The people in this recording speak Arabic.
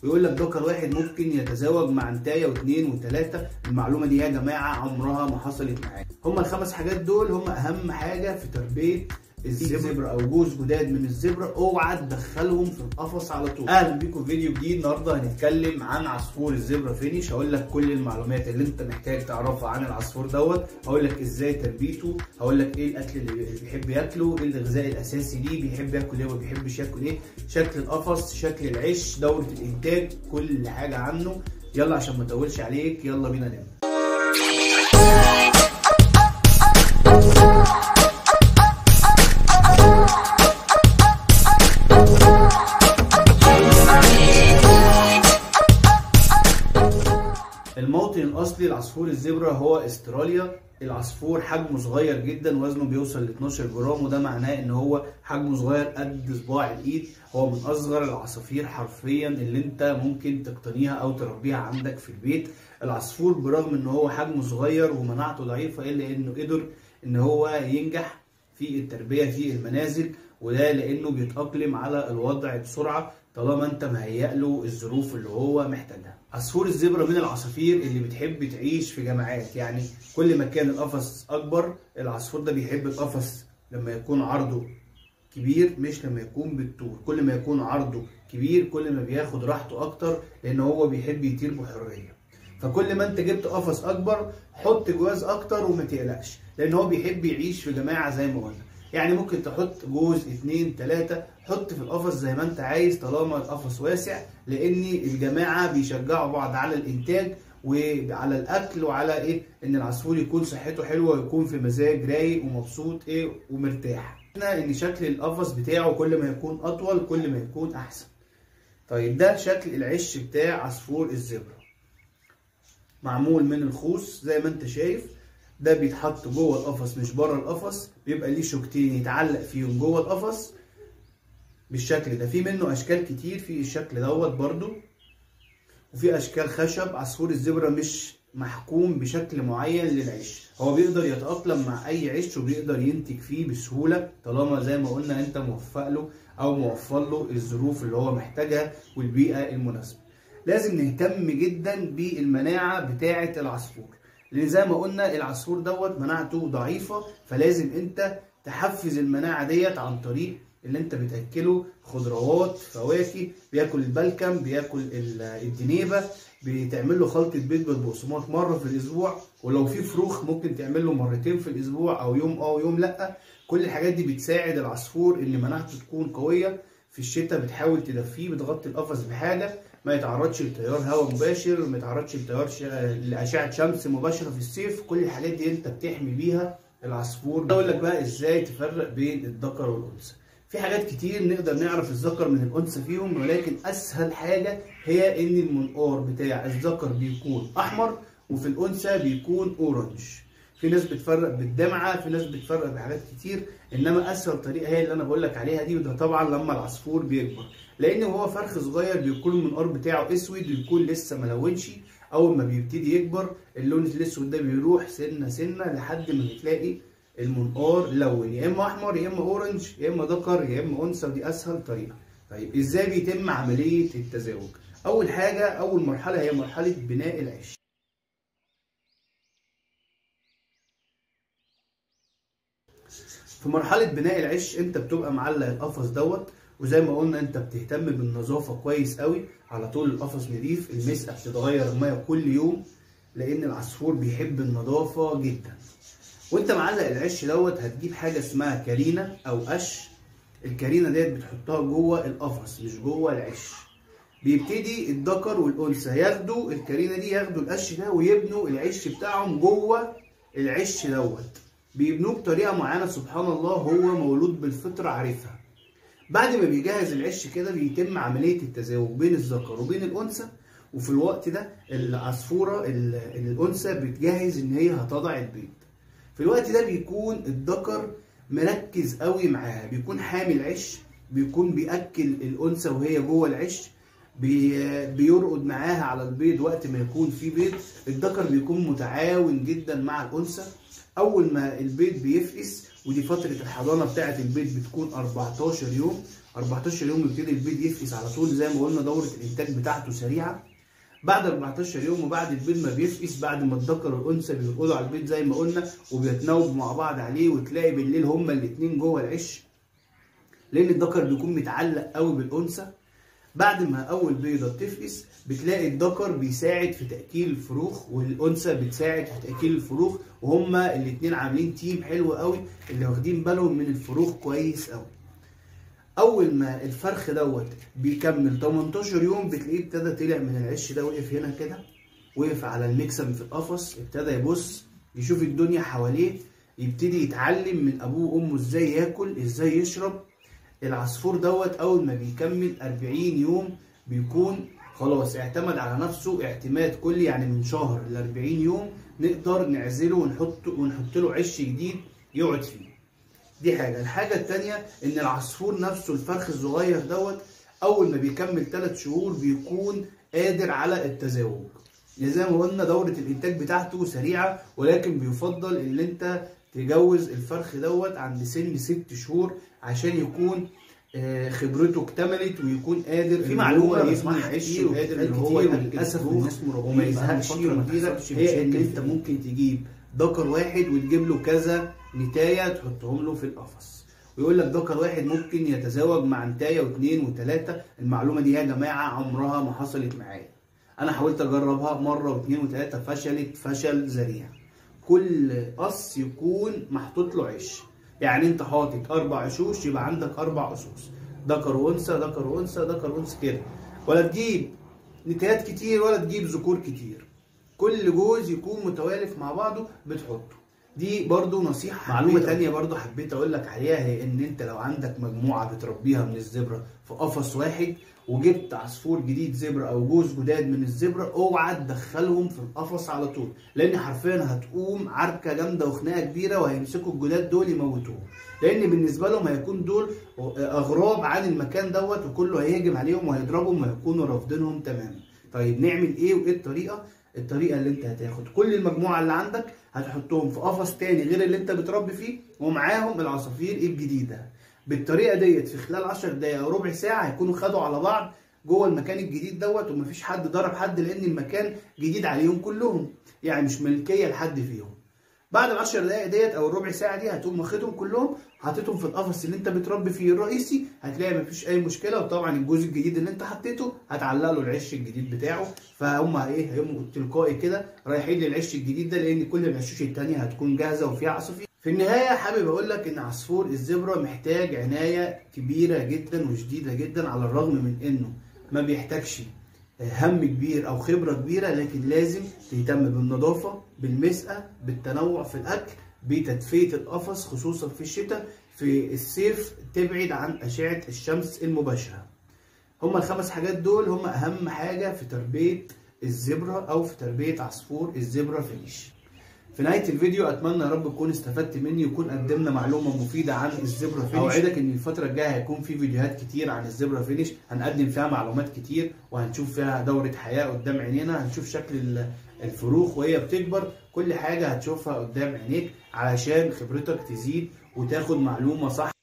ويقول لك ذكر واحد ممكن يتزاوج مع انتايه واثنين وثلاثه. المعلومه دي يا جماعه عمرها ما حصلت معايا. هم الخمس حاجات دول هم اهم حاجه في تربيه الزبرة او جوز جداد من الزبرة. اوعى تدخلهم في القفص على طول. اهلا بيكم في فيديو جديد. النهارده هنتكلم عن عصفور الزبرة فينيش. هقول لك كل المعلومات اللي انت محتاج تعرفها عن العصفور دوت. هقول لك ازاي تربيته، هقول لك ايه الاكل اللي بيحب ياكله، ايه الغذاء الاساسي ليه، بيحب ياكل ايه وما بيحبش ياكل ايه، شكل القفص، شكل العش، دوره الانتاج، كل حاجه عنه. يلا عشان ما اطولش عليك، يلا بينا نبدا. الموطن الاصلي لعصفور الزبرة هو استراليا. العصفور حجمه صغير جدا، وزنه بيوصل ل 12 جرام، وده معناه ان هو حجمه صغير قد صباع الايد. هو من اصغر العصافير حرفيا اللي انت ممكن تقتنيها او تربيها عندك في البيت. العصفور برغم ان هو حجمه صغير ومناعته ضعيفه الا انه قدر ان هو ينجح في التربيه في المنازل، وده لانه بيتاقلم على الوضع بسرعه طالما انت مهيأ له الظروف اللي هو محتاجها. عصفور الزبرة من العصافير اللي بتحب تعيش في جماعات، يعني كل ما كان القفص اكبر العصفور ده بيحب القفص لما يكون عرضه كبير مش لما يكون بالطول. كل ما يكون عرضه كبير كل ما بياخد راحته اكتر، لان هو بيحب يطير بحرية. فكل ما انت جبت قفص اكبر حط جواز اكتر وما تقلقش، لان هو بيحب يعيش في جماعة زي ما قلنا. يعني ممكن تحط جوز 2 3، حط في القفص زي ما انت عايز طالما القفص واسع، لان الجماعه بيشجعوا بعض على الانتاج وعلى الاكل وعلى ايه، ان العصفور يكون صحته حلوه ويكون في مزاج رايق ومبسوط ومرتاح. ان شكل القفص بتاعه كل ما يكون اطول كل ما يكون احسن. طيب ده شكل العش بتاع عصفور الزبرة، معمول من الخوص زي ما انت شايف. ده بيتحط جوه القفص مش بره القفص، بيبقى ليه شوكتين يتعلق فيهم جوه القفص بالشكل ده. في منه اشكال كتير، في الشكل دوت برضو، وفي اشكال خشب. عصفور الزبرة مش محكوم بشكل معين للعش، هو بيقدر يتأقلم مع اي عش وبيقدر ينتج فيه بسهولة طالما زي ما قلنا انت موفق له او موفر له الظروف اللي هو محتاجها والبيئة المناسبة. لازم نهتم جدا بالمناعة بتاعة العصفور، لان زي ما قلنا العصفور دوت مناعته ضعيفه، فلازم انت تحفز المناعه ديت عن طريق اللي انت بتاكله خضروات، فواكه، بياكل البلكم، بياكل الدنيبه، بتعمل له خلطه بيض بالبقسماط مره في الاسبوع، ولو في فروخ ممكن تعمل له مرتين في الاسبوع او يوم ويوم لا. كل الحاجات دي بتساعد العصفور ان مناعته تكون قويه. في الشتاء بتحاول تدفيه، بتغطي القفص بحاجه ما يتعرضش لتيار هواء مباشر، ما يتعرضش لاشعه شمس مباشره في الصيف. كل الحاجات دي انت بتحمي بيها العصفور. اقول لك بقى ازاي تفرق بين الذكر والانثى. في حاجات كتير نقدر نعرف الذكر من الانثى فيهم، ولكن اسهل حاجه هي ان المنقار بتاع الذكر بيكون احمر وفي الانثى بيكون اورنج. في ناس بتفرق بالدمعه، في ناس بتفرق بحاجات كتير، انما اسهل طريقه هي اللي انا بقول لك عليها دي. وده طبعا لما العصفور بيكبر، لان هو فرخ صغير بيكون المنقار بتاعه اسود ويكون لسه ملونش. اول ما بيبتدي يكبر اللون الاسود ده بيروح سنه سنه لحد ما بتلاقي المنقار لون، يا اما احمر يا اما اورنج يا اما ذكر يا اما انثى. ودي اسهل طريقه. طيب ازاي بيتم عمليه التزاوج؟ اول حاجه، اول مرحله هي مرحله بناء العش. في مرحله بناء العش انت بتبقى معلق القفص دوت، وزي ما قلنا انت بتهتم بالنظافه كويس قوي، على طول القفص نضيف، المسقه بتتغير الميه كل يوم لان العصفور بيحب النظافه جدا. وانت معلق العش دوت هتجيب حاجه اسمها كارينه او قش. الكارينه ديت بتحطها جوه القفص مش جوه العش. بيبتدي الذكر والانثى ياخدوا الكارينه دي، ياخدوا القش ده ويبنوا العش بتاعهم جوه العش دوت. بيبنوه بطريقه معينه سبحان الله هو مولود بالفطره عارفها. بعد ما بيجهز العش كده بيتم عمليه التزاوج بين الذكر وبين الانثى، وفي الوقت ده العصفوره الانثى بتجهز ان هي هتضع البيض. في الوقت ده بيكون الذكر مركز قوي معاها، بيكون حامي العش، بيكون بياكل الانثى وهي جوه العش، بيرقد معاها على البيض وقت ما يكون في بيض. الذكر بيكون متعاون جدا مع الانثى. اول ما البيض بيفقس ودي فتره الحضانه بتاعه البيض بتكون 14 يوم. 14 يوم يبتدي البيض يفقس على طول، زي ما قلنا دوره الانتاج بتاعته سريعه. بعد 14 يوم وبعد البيض ما بيفقس، بعد ما الذكر والانثى بيرقدوا على البيض زي ما قلنا وبيتناوبوا مع بعض عليه، وتلاقي بالليل هما الاثنين جوه العش، لان الذكر بيكون متعلق قوي بالانثى. بعد ما اول بيضه بتفقس بتلاقي الذكر بيساعد في تاكيل الفروخ والانثى بتساعد في تاكيل الفروخ، وهما الاثنين عاملين تيم حلو قوي اللي واخدين بالهم من الفروخ كويس قوي. اول ما الفرخ دوت بيكمل 18 يوم بتلاقيه ابتدى طلع من العش ده، وقف هنا كده، وقف على المكسم في القفص، ابتدى يبص يشوف الدنيا حواليه، يبتدي يتعلم من ابوه وامه ازاي ياكل ازاي يشرب. العصفور دوت اول ما بيكمل 40 يوم بيكون خلاص اعتمد على نفسه اعتماد كلي، يعني من شهر ل 40 يوم نقدر نعزله ونحط له عش جديد يقعد فيه. دي حاجه. الحاجه الثانيه ان العصفور نفسه الفرخ الصغير دوت اول ما بيكمل 3 شهور بيكون قادر على التزاوج. يعني زي ما قلنا دوره الانتاج بتاعته سريعه، ولكن بيفضل ان انت تجوز الفرخ دوت عند سن 6 شهور عشان يكون خبرته اكتملت ويكون قادر. في معلومه بسمعها كتير وقادر ان هو للاسف الناس وما يزهقش كتير، هي ان انت ممكن تجيب ذكر واحد وتجيب له كذا نتايه تحطهم له في القفص، ويقول لك ذكر واحد ممكن يتزاوج مع نتايه واثنين وثلاثه. المعلومه دي يا جماعه عمرها ما حصلت معايا، انا حاولت اجربها مره واثنين وثلاثه فشلت فشل ذريع. كل قص يكون محطوط له عش، يعني انت حاطط 4 عشوش يبقى عندك 4 قصوص، ذكر وانثى ذكر وانثى ذكر وانثى كده، ولا تجيب نتايات كتير ولا تجيب ذكور كتير، كل جوز يكون متوالف مع بعضه بتحطه. دي برضو نصيحة. معلومة تانية برضو حبيت اقول لك عليها، هي ان انت لو عندك مجموعة بتربيها من الزبرة في قفص واحد وجبت عصفور جديد زبرة او جوز جداد من الزبرة، اوعى تدخلهم في القفص على طول، لان حرفيا هتقوم عركة جامدة وخناقة كبيرة وهيمسكوا الجداد دول يموتوهم، لان بالنسبة لهم هيكون دول اغراب عن المكان دوت وكله هيهجم عليهم وهيضربهم وهيكونوا رافضينهم تماما. طيب نعمل ايه وايه الطريقة؟ الطريقه اللي انت هتاخد كل المجموعه اللي عندك هتحطهم في قفص تاني غير اللي انت بتربي فيه ومعاهم العصافير الجديده. بالطريقه ديت في خلال 10 دقايق او ربع ساعه هيكونوا خدوا على بعض جوه المكان الجديد دوت، ومفيش حد ضرب حد لان المكان جديد عليهم كلهم، يعني مش ملكيه لحد فيهم. بعد ال 10 دقايق ديت او الربع ساعه دي هتقوم واخدهم كلهم حاططهم في القفص اللي انت بتربي فيه الرئيسي، هتلاقي مفيش اي مشكله. وطبعا الجوز الجديد اللي انت حطيته هتعلق له العش الجديد بتاعه، فهم هيقوموا تلقائي كده رايحين للعش الجديد ده، لان كل العشوش الثانيه هتكون جاهزه وفيها عصافير. في النهايه حابب اقول لك ان عصفور الزبرة محتاج عنايه كبيره جدا وشديده جدا، على الرغم من انه ما بيحتاجش هم كبير او خبره كبيره، لكن لازم تهتم بالنظافه، بالمسقى، بالتنوع في الاكل، بتدفئه القفص خصوصا في الشتاء. في الصيف تبعد عن اشعه الشمس المباشره. هما ال5 حاجات دول هما اهم حاجه في تربيه الزبرة او في تربيه عصفور الزبرة فينيش. في نهايه الفيديو اتمنى يا رب تكون استفدت مني ويكون قدمنا معلومه مفيده عن الزبرة فينيش. اوعدك ان الفتره الجايه هيكون في فيديوهات كتير عن الزبرة فينيش، هنقدم فيها معلومات كتير وهنشوف فيها دوره حياه قدام عينينا، هنشوف شكل الفروخ وهي بتكبر، كل حاجه هتشوفها قدام عينيك علشان خبرتك تزيد وتاخد معلومه صح